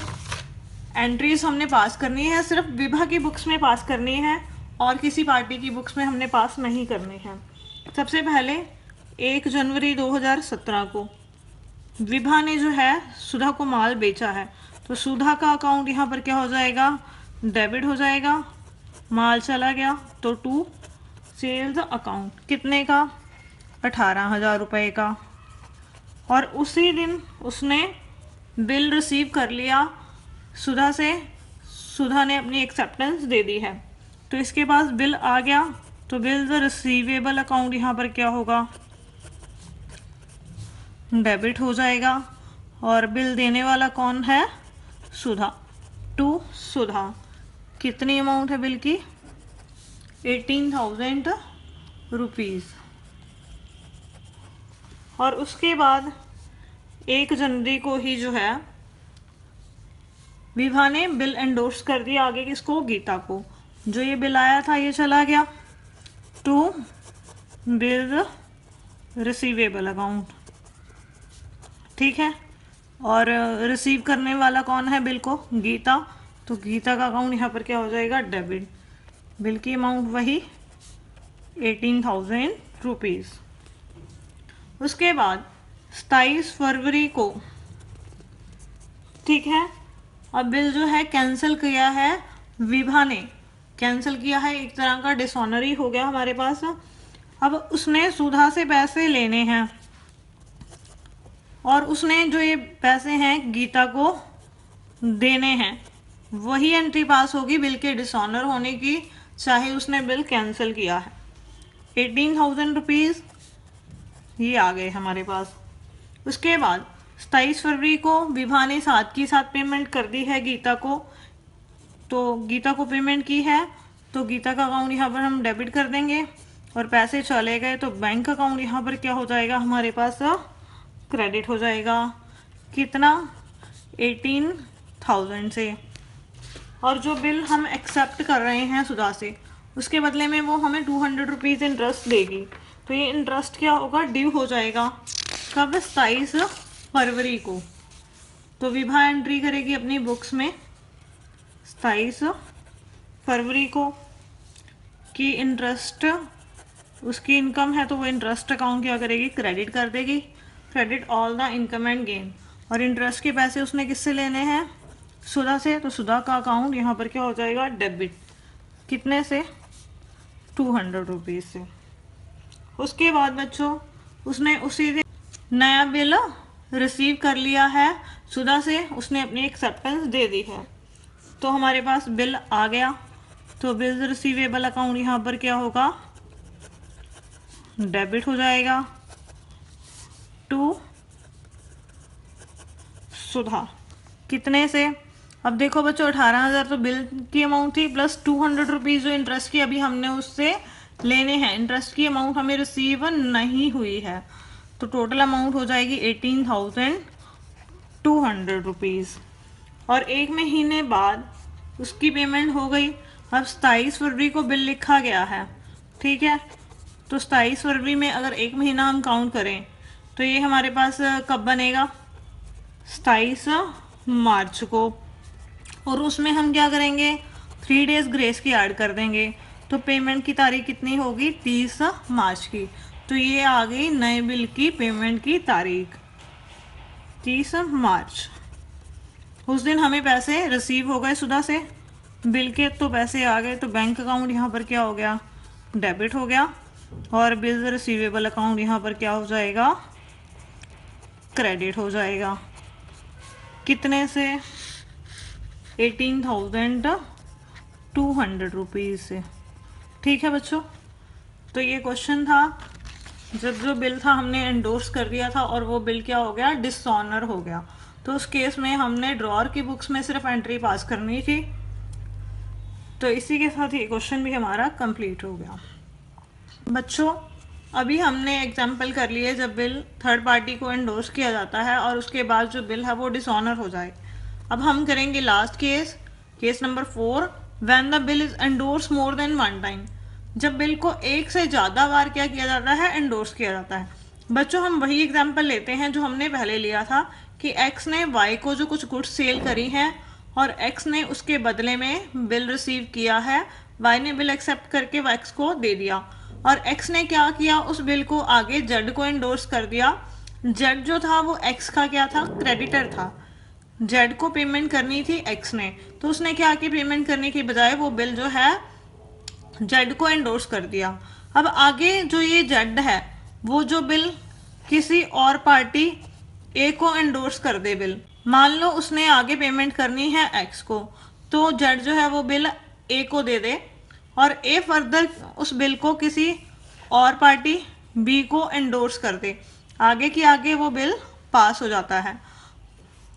एंट्रीज हमने पास करनी है, सिर्फ विभा की बुक्स में पास करनी है और किसी पार्टी की बुक्स में हमने पास नहीं करनी है। सबसे पहले 1 जनवरी 2017 को विभा ने जो है सुधा को माल बेचा है, तो सुधा का अकाउंट यहाँ पर क्या हो जाएगा, डेबिट हो जाएगा। माल चला गया तो टू सेल्स अकाउंट, कितने का, 18,000 रुपये का। और उसी दिन उसने बिल रिसीव कर लिया सुधा से, सुधा ने अपनी एक्सेप्टेंस दे दी है, तो इसके पास बिल आ गया, तो बिल द रिसीवेबल अकाउंट यहाँ पर क्या होगा, डेबिट हो जाएगा। और बिल देने वाला कौन है, सुधा, टू सुधा। कितनी अमाउंट है बिल की, 18,000 रुपीज़। और उसके बाद 1 जनवरी को ही जो है विभा ने बिल एंडोर्स कर दिया आगे किसको, गीता को। जो ये बिल आया था ये चला गया टू बिल रिसीवेबल अकाउंट, ठीक है। और रिसीव करने वाला कौन है बिल को, गीता, तो गीता का अकाउंट यहाँ पर क्या हो जाएगा, डेबिट। बिल की अमाउंट वही 18,000 रुपीज़। उसके बाद 27 फरवरी को, ठीक है, अब बिल जो है कैंसिल किया है विभा ने, कैंसिल किया है, एक तरह का डिसऑनर ही हो गया हमारे पास। अब उसने सुधा से पैसे लेने हैं और उसने जो ये पैसे हैं गीता को देने हैं, वही एंट्री पास होगी बिल के डिसऑनर होने की, चाहे उसने बिल कैंसिल किया है। 18,000 रुपीज़ ये आ गए हमारे पास। उसके बाद 27 फरवरी को विभा ने साथ की साथ पेमेंट कर दी है गीता को, तो गीता को पेमेंट की है, तो गीता का अकाउंट यहाँ पर हम डेबिट कर देंगे। और पैसे चले गए तो बैंक अकाउंट यहाँ पर क्या हो जाएगा हमारे पास, क्रेडिट हो जाएगा। कितना, 18,000 से। और जो बिल हम एक्सेप्ट कर रहे हैं सुधा से, उसके बदले में वो हमें 200 रुपीज़ इंटरेस्ट देगी, तो ये इंटरेस्ट क्या होगा, ड्यू हो जाएगा। कब, 27 फरवरी को। तो विभा एंट्री करेगी अपनी बुक्स में 27 फरवरी को कि इंटरेस्ट उसकी इनकम है, तो वो इंटरेस्ट अकाउंट क्या करेगी, क्रेडिट कर देगी, credit all the income and gain. और इंटरेस्ट के पैसे उसने किससे लेने हैं, सुधा से, तो सुधा का अकाउंट यहाँ पर क्या हो जाएगा, डेबिट। कितने से, 200 रुपीज़ से। उसके बाद बच्चों उसने उसी दिन नया बिल रिसीव कर लिया है सुधा से, उसने अपनी एक्सेप्टेंस दे दी है, तो हमारे पास बिल आ गया, तो बिल रिसीवेबल अकाउंट यहाँ पर क्या होगा, डेबिट हो जाएगा टू सुधा। कितने से, अब देखो बच्चों 18,000 तो बिल की अमाउंट थी, प्लस 200 रुपीज़ जो इंटरेस्ट की अभी हमने उससे लेने हैं, इंटरेस्ट की अमाउंट हमें रिसीव नहीं हुई है, तो टोटल अमाउंट हो जाएगी 18,200 रुपीज़। और 1 महीने बाद उसकी पेमेंट हो गई। अब 27 फरवरी को बिल लिखा गया है, ठीक है, तो 27 फरवरी में अगर 1 महीना हम काउंट करें तो ये हमारे पास कब बनेगा, 27 मार्च को। और उसमें हम क्या करेंगे, 3 डेज ग्रेस की ऐड कर देंगे, तो पेमेंट की तारीख कितनी होगी, 30 मार्च की। तो ये आ गई नए बिल की पेमेंट की तारीख, 30 मार्च। उस दिन हमें पैसे रिसीव हो गए सुधा से, बिल के तो पैसे आ गए, तो बैंक अकाउंट यहाँ पर क्या हो गया, डेबिट हो गया। और बिल रिसीवेबल अकाउंट यहाँ पर क्या हो जाएगा, क्रेडिट हो जाएगा। कितने से, 18,200 रुपीज़ से। ठीक है बच्चों, तो ये क्वेश्चन था, जब जो बिल था हमने एंडोर्स कर दिया था और वो बिल क्या हो गया, डिसऑनर हो गया, तो उस केस में हमने ड्रॉअर की बुक्स में सिर्फ एंट्री पास करनी थी। तो इसी के साथ ये क्वेश्चन भी हमारा कंप्लीट हो गया। बच्चों अभी हमने एग्जाम्पल कर लिए जब बिल थर्ड पार्टी को एंडोर्स किया जाता है और उसके बाद जो बिल है वो डिसऑनर हो जाए। अब हम करेंगे last case, case number 4, when the bill is endorse more then 1 time. जब बिल को एक से ज़्यादा बार क्या किया जाता है, एंडोर्स किया जाता है। बच्चों हम वही एग्जाम्पल लेते हैं जो हमने पहले लिया था कि एक्स ने वाई को जो कुछ गुड्स सेल करी हैं और एक्स ने उसके बदले में बिल रिसीव किया है। वाई ने बिल एक्सेप्ट करके एक्स को दे दिया और एक्स ने क्या किया, उस बिल को आगे जेड को एंडोर्स कर दिया। जेड जो था वो एक्स का क्या था, क्रेडिटर था। जेड को पेमेंट करनी थी एक्स ने, तो उसने क्या किया, पेमेंट करने की बजाय वो बिल जो है जेड को एंडोर्स कर दिया। अब आगे जो ये जेड है वो जो बिल किसी और पार्टी ए को एंडोर्स कर दे बिल, मान लो उसने आगे पेमेंट करनी है एक्स को, तो जेड जो है वो बिल ए को दे दे और ए फर्दर उस बिल को किसी और पार्टी बी को एंडोर्स कर दे, आगे की आगे वो बिल पास हो जाता है।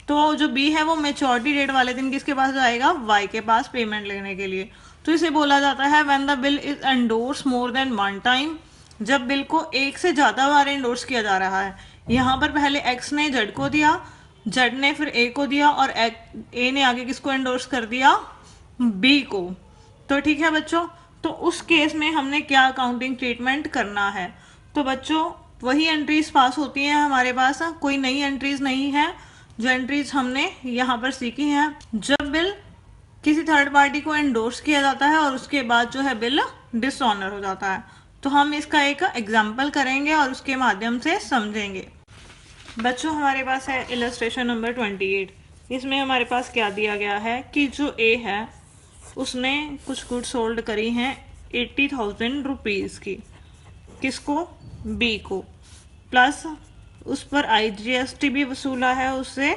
तो जो बी है वो मेच्योरिटी डेट वाले दिन किसके पास जाएगा, वाई के पास पेमेंट लेने के लिए। तो इसे बोला जाता है when the bill is endorse more than one time, जब बिल को एक से ज्यादा बार एंडोर्स किया जा रहा है। यहाँ पर पहले एक्स ने जेड को दिया, जेड ने फिर ए को दिया और ए ने आगे किसको एंडोर्स कर दिया, बी को। तो ठीक है बच्चों, तो उस केस में हमने क्या अकाउंटिंग ट्रीटमेंट करना है। तो बच्चों वही एंट्रीज पास होती हैं हमारे पास, कोई नई एंट्रीज नहीं है। जो एंट्रीज हमने यहाँ पर सीखी हैं, जब बिल किसी थर्ड पार्टी को एंडोर्स किया जाता है और उसके बाद जो है बिल डिसऑनर हो जाता है। तो हम इसका एक एग्जाम्पल करेंगे और उसके माध्यम से समझेंगे। बच्चों हमारे पास है इलस्ट्रेशन नंबर 28। इसमें हमारे पास क्या दिया गया है कि जो ए है उसने कुछ गुड्स सोल्ड करी हैं 80,000 रुपीज़ की, किसको, बी को, प्लस उस पर IGST भी वसूला है उससे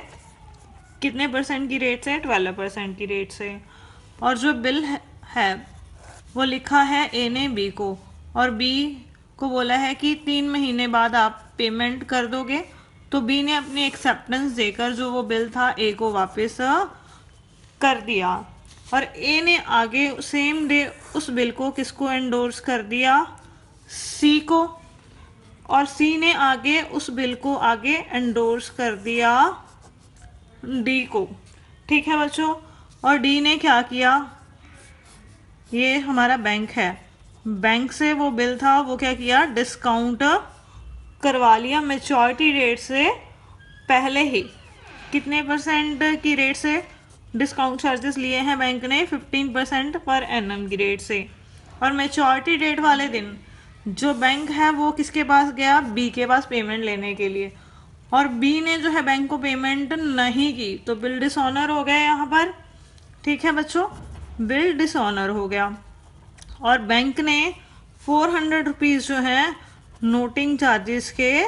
कितने परसेंट की रेट से, 12% की रेट से। और जो बिल है वो लिखा है ए ने बी को और बी को बोला है कि 3 महीने बाद आप पेमेंट कर दोगे। तो बी ने अपनी एक्सेप्टेंस देकर जो वो बिल था ए को वापस कर दिया और ए ने आगे सेम डे उस बिल को किसको एंडोर्स कर दिया, सी को, और सी ने आगे उस बिल को आगे एंडोर्स कर दिया डी को। ठीक है बच्चों, और डी ने क्या किया, ये हमारा बैंक है, बैंक से वो बिल था वो क्या किया, डिस्काउंट करवा लिया मेच्योरिटी डेट से पहले ही। कितने परसेंट की रेट से डिस्काउंट चार्जेस लिए हैं बैंक ने, 15% पर एनम की रेट से। और मेच्योरिटी डेट वाले दिन जो बैंक है वो किसके पास गया, बी के पास पेमेंट लेने के लिए, और बी ने जो है बैंक को पेमेंट नहीं की, तो बिल डिसऑनर हो गया यहाँ पर। ठीक है बच्चों, बिल डिसऑनर हो गया और बैंक ने 400 रुपीज़ जो है नोटिंग चार्जेस के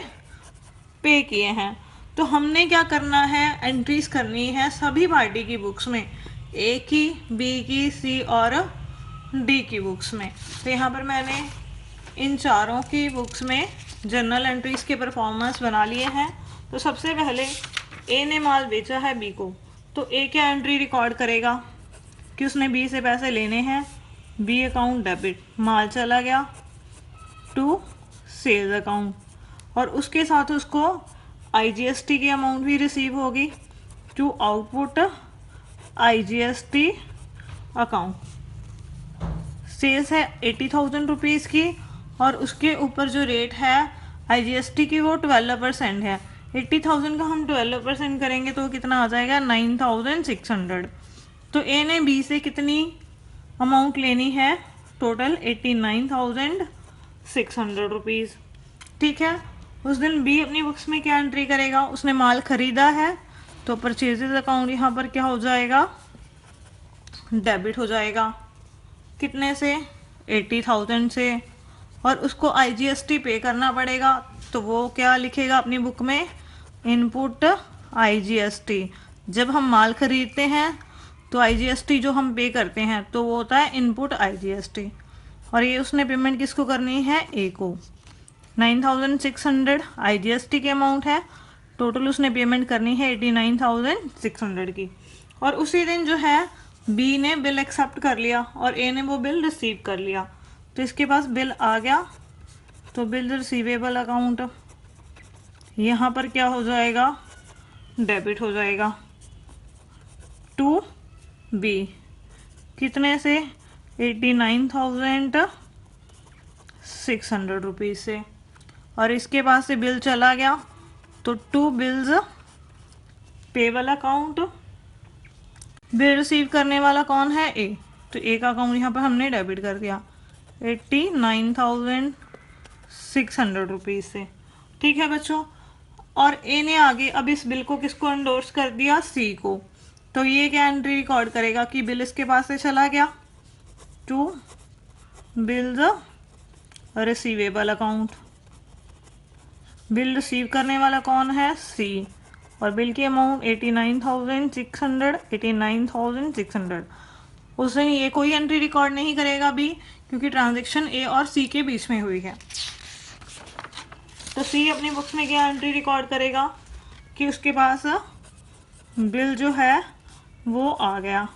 पे किए हैं। तो हमने क्या करना है, एंट्रीज करनी है सभी पार्टी की बुक्स में, ए की, बी की, सी और डी की बुक्स में। तो यहाँ पर मैंने इन चारों की बुक्स में जर्नल एंट्रीज के परफॉर्मेंस बना लिए हैं। तो सबसे पहले ए ने माल बेचा है बी को, तो ए क्या एंट्री रिकॉर्ड करेगा कि उसने बी से पैसे लेने हैं, बी अकाउंट डेबिट, माल चला गया टू सेल्स अकाउंट, और उसके साथ उसको IGST की अमाउंट भी रिसीव होगी to output IGST account. Sales है 80,000 रुपीज़ की और उसके ऊपर जो रेट है IGST की वो 12% है। 80,000 का हम 12% करेंगे तो कितना आ जाएगा, 9,600। तो ए ने बी से कितनी अमाउंट लेनी है, टोटल 89,600 रुपीज़। ठीक है, उस दिन बी अपनी बुक्स में क्या एंट्री करेगा, उसने माल खरीदा है तो परचेजेस अकाउंट यहाँ पर क्या हो जाएगा, डेबिट हो जाएगा, कितने से, 80,000 से, और उसको IGST पे करना पड़ेगा। तो वो क्या लिखेगा अपनी बुक में, इनपुट IGST। जब हम माल खरीदते हैं तो IGST जो हम पे करते हैं तो वो होता है इनपुट IGST, और ये उसने पेमेंट किसको करनी है, ए को। 9,600 IGST के अमाउंट है, टोटल उसने पेमेंट करनी है 89,600 की। और उसी दिन जो है बी ने बिल एक्सेप्ट कर लिया और ए ने वो बिल रिसीव कर लिया, तो इसके पास बिल आ गया। तो बिल रिसीवेबल अकाउंट यहाँ पर क्या हो जाएगा, डेबिट हो जाएगा टू बी, कितने से, 89,600 रुपीज़ से, और इसके पास से बिल चला गया तो to bills payable account bill receive करने वाला कौन है? ए। तो ए का अकाउंट यहाँ पर हमने डेबिट कर दिया 89,600 रुपीज़ से। ठीक है बच्चों, और ए ने आगे अब इस बिल को किसको एंडोर्स कर दिया? सी को। तो ये क्या एंट्री रिकॉर्ड करेगा कि बिल इसके पास से चला गया to bill the receivable account. Bill receive करने वाला कौन है? सी। और बिल की अमाउंट 89,600 उस दिन ये कोई एंट्री रिकॉर्ड नहीं करेगा बी, क्योंकि ट्रांजैक्शन ए और सी के बीच में हुई है। तो सी अपनी बुक्स में क्या एंट्री रिकॉर्ड करेगा कि उसके पास बिल जो है वो आ गया।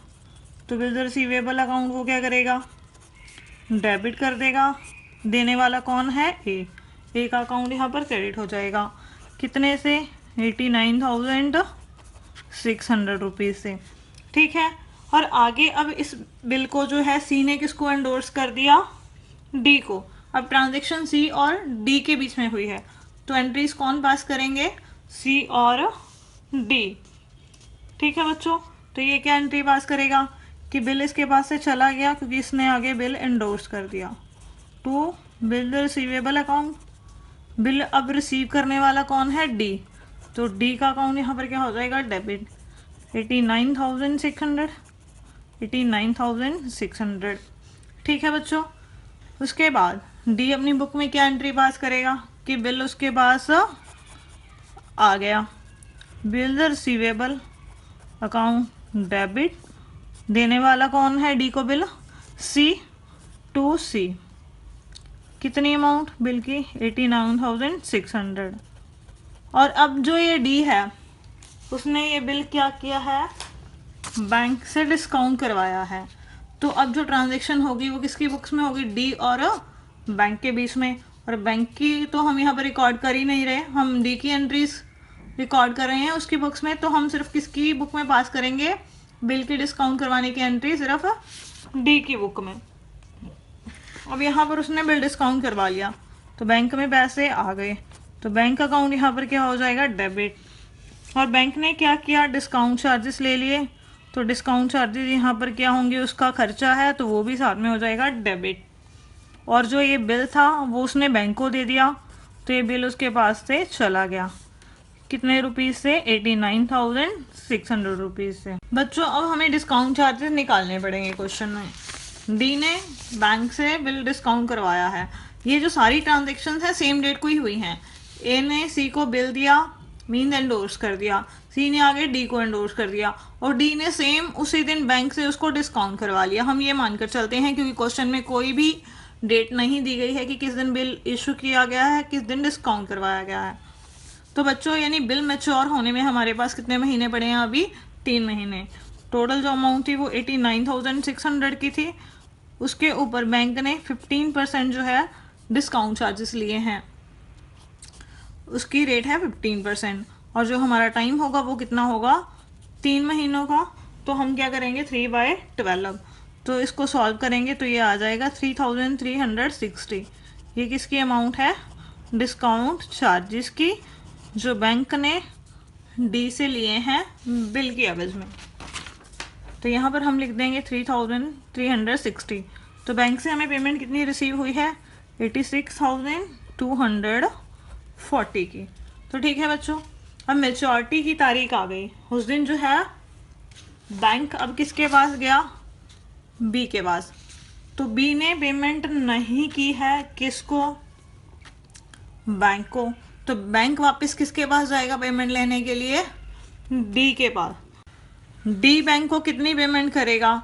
तो बिल द रिसीवेबल अकाउंट वो क्या करेगा? डेबिट कर देगा। देने वाला कौन है? ए। ए का अकाउंट यहाँ पर क्रेडिट हो जाएगा कितने से? 89,600 रुपीज़ से। ठीक है, और आगे अब इस बिल को जो है सी ने किसको एंडोर्स कर दिया? डी को। अब ट्रांजैक्शन सी और डी के बीच में हुई है, तो एंट्रीज कौन पास करेंगे? सी और डी। ठीक है बच्चों, तो ये क्या एंट्री पास करेगा कि बिल इसके पास से चला गया, क्योंकि इसने आगे बिल एंडोर्स कर दिया to bill the receivable account. Bill अब रिसीव करने वाला कौन है? डी। तो डी का अकाउंट यहाँ पर क्या हो जाएगा? डेबिट 89,600। ठीक है बच्चों, उसके बाद डी अपनी बुक में क्या एंट्री पास करेगा कि बिल उसके पास आ गया। Bill the receivable account debit. देने वाला कौन है डी को? बिल सी टू सी। कितनी अमाउंट बिल की? 89,600। और अब जो ये डी है उसने ये बिल क्या किया है? बैंक से डिस्काउंट करवाया है। तो अब जो ट्रांजैक्शन होगी वो किसकी बुक्स में होगी? डी और बैंक के बीच में। और बैंक की तो हम यहाँ पर रिकॉर्ड कर ही नहीं रहे, हम डी की एंट्रीज रिकॉर्ड कर रहे हैं उसकी बुक्स में। तो हम सिर्फ किसकी बुक में पास करेंगे? बिल की डिस्काउंट करवाने की एंट्री सिर्फ डी की बुक में। अब यहाँ पर उसने बिल डिस्काउंट करवा लिया तो बैंक में पैसे आ गए, तो बैंक अकाउंट यहाँ पर क्या हो जाएगा? डेबिट। और बैंक ने क्या किया? डिस्काउंट चार्जेस ले लिए, तो डिस्काउंट चार्जेस यहाँ पर क्या होंगे? उसका खर्चा है, तो वो भी साथ में हो जाएगा डेबिट। और जो ये बिल था वो उसने बैंक को दे दिया, तो ये बिल उसके पास से चला गया कितने रुपीज़ से? 89,600 रुपीज़ से। बच्चों अब हमें डिस्काउंट चार्जेस निकालने पड़ेंगे क्वेश्चन में। डी ने बैंक से बिल डिस्काउंट करवाया है, ये जो सारी ट्रांजेक्शन्स हैं सेम डेट को ही हुई हैं। ए ने सी को बिल दिया, मीन एंडोर्स कर दिया, सी ने आगे डी को एंडोर्स कर दिया, और डी ने सेम उसी दिन बैंक से उसको डिस्काउंट करवा लिया। हम ये मानकर चलते हैं क्योंकि क्वेश्चन में कोई भी डेट नहीं दी गई है कि किस दिन बिल इशू किया गया है, किस दिन डिस्काउंट करवाया गया है। तो बच्चों यानी बिल मैच्योर होने में हमारे पास कितने महीने पड़े हैं? अभी 3 महीने। टोटल जो अमाउंट थी वो 89,600 की थी, उसके ऊपर बैंक ने 15% जो है डिस्काउंट चार्जेस लिए हैं, उसकी रेट है 15%। और जो हमारा टाइम होगा वो कितना होगा? 3 महीनों का। तो हम क्या करेंगे? 3/12। तो इसको सॉल्व करेंगे तो ये आ जाएगा 3,360। ये किसकी अमाउंट है? डिस्काउंट चार्जेस की, जो बैंक ने डी से लिए हैं बिल की एवज में। तो यहाँ पर हम लिख देंगे 3,360। तो बैंक से हमें पेमेंट कितनी रिसीव हुई है? 86,240 की। तो ठीक है बच्चों, अब मेच्योरिटी की तारीख आ गई। उस दिन जो है बैंक अब किसके पास गया? बी के पास। तो बी ने पेमेंट नहीं की है, किसको? बैंक को। तो बैंक वापस किसके पास जाएगा पेमेंट लेने के लिए? डी के पास। डी बैंक को कितनी पेमेंट करेगा?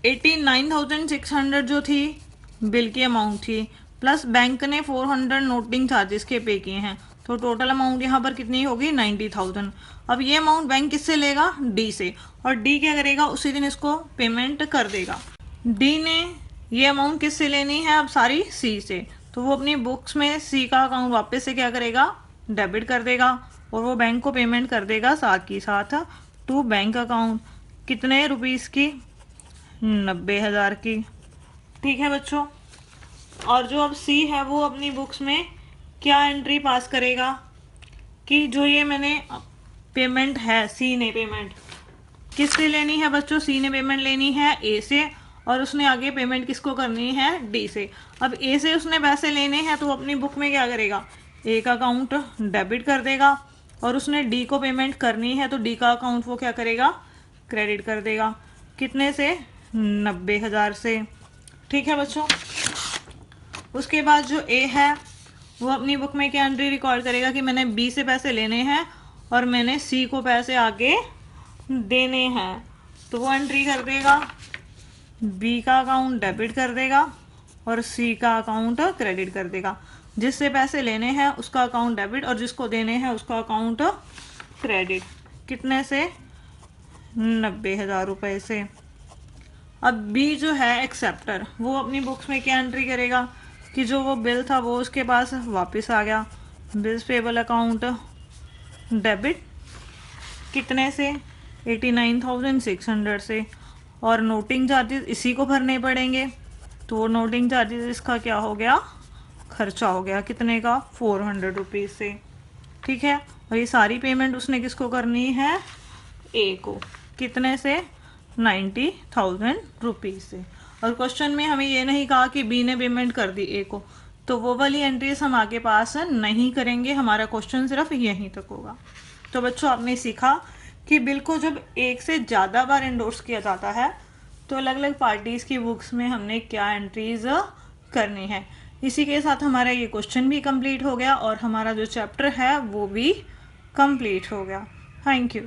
89,600 जो थी बिल की अमाउंट थी, प्लस बैंक ने 400 नोटिंग चार्जेस के पे किए हैं, तो टोटल अमाउंट यहाँ पर कितनी होगी? 90,000। अब ये अमाउंट बैंक किससे लेगा? डी से। और डी क्या करेगा? उसी दिन इसको पेमेंट कर देगा। डी ने ये अमाउंट किससे लेनी है? अब सारी सी से। तो वो अपनी बुक्स में सी का अकाउंट वापस से क्या करेगा? डेबिट कर देगा, और वो बैंक को पेमेंट कर देगा साथ की साथ टू बैंक अकाउंट। कितने रुपीस की? 90,000 की। ठीक है बच्चों, और जो अब सी है वो अपनी बुक्स में क्या एंट्री पास करेगा कि जो ये मैंने पेमेंट है, सी ने पेमेंट किससे लेनी है बच्चों? सी ने पेमेंट लेनी है ए से, और उसने आगे पेमेंट किसको करनी है? डी से। अब ए से उसने पैसे लेने हैं तो वो अपनी बुक में क्या करेगा? ए का अकाउंट डेबिट कर देगा, और उसने डी को पेमेंट करनी है तो डी का अकाउंट वो क्या करेगा? क्रेडिट कर देगा। कितने से? 90,000 से। ठीक है बच्चों। उसके बाद जो ए है वो अपनी बुक में क्या एंट्री रिकॉर्ड करेगा कि मैंने बी से पैसे लेने हैं और मैंने सी को पैसे आगे देने हैं, तो वो एंट्री कर देगा। बी का अकाउंट डेबिट कर देगा और सी का अकाउंट क्रेडिट कर देगा। जिससे पैसे लेने हैं उसका अकाउंट डेबिट और जिसको देने हैं उसका अकाउंट क्रेडिट। कितने से? 90,000 रुपये से। अब बी जो है एक्सेप्टर, वो अपनी बुक्स में क्या एंट्री करेगा कि जो वो बिल था वो उसके पास वापस आ गया। बिल्स पेबल अकाउंट डेबिट कितने से? 89,600 से। और नोटिंग चार्जेस इसी को भरने पड़ेंगे, तो वो नोटिंग चार्जेस इसका क्या हो गया? खर्चा हो गया। कितने का? 400 रुपीज़ से। ठीक है। और ये सारी पेमेंट उसने किसको करनी है? ए को। कितने से? 90,000 रुपीज़ से। और क्वेश्चन में हमें ये नहीं कहा कि बी ने पेमेंट कर दी ए को, तो वो वाली एंट्रीज हम आगे पास नहीं करेंगे। हमारा क्वेश्चन सिर्फ यहीं तक होगा। तो बच्चों आपने सीखा कि बिल को जब एक से ज़्यादा बार एंडोर्स किया जाता है तो अलग अलग पार्टीज़ की बुक्स में हमने क्या एंट्रीज करनी है। इसी के साथ हमारा ये क्वेश्चन भी कंप्लीट हो गया और हमारा जो चैप्टर है वो भी कंप्लीट हो गया। Thank you.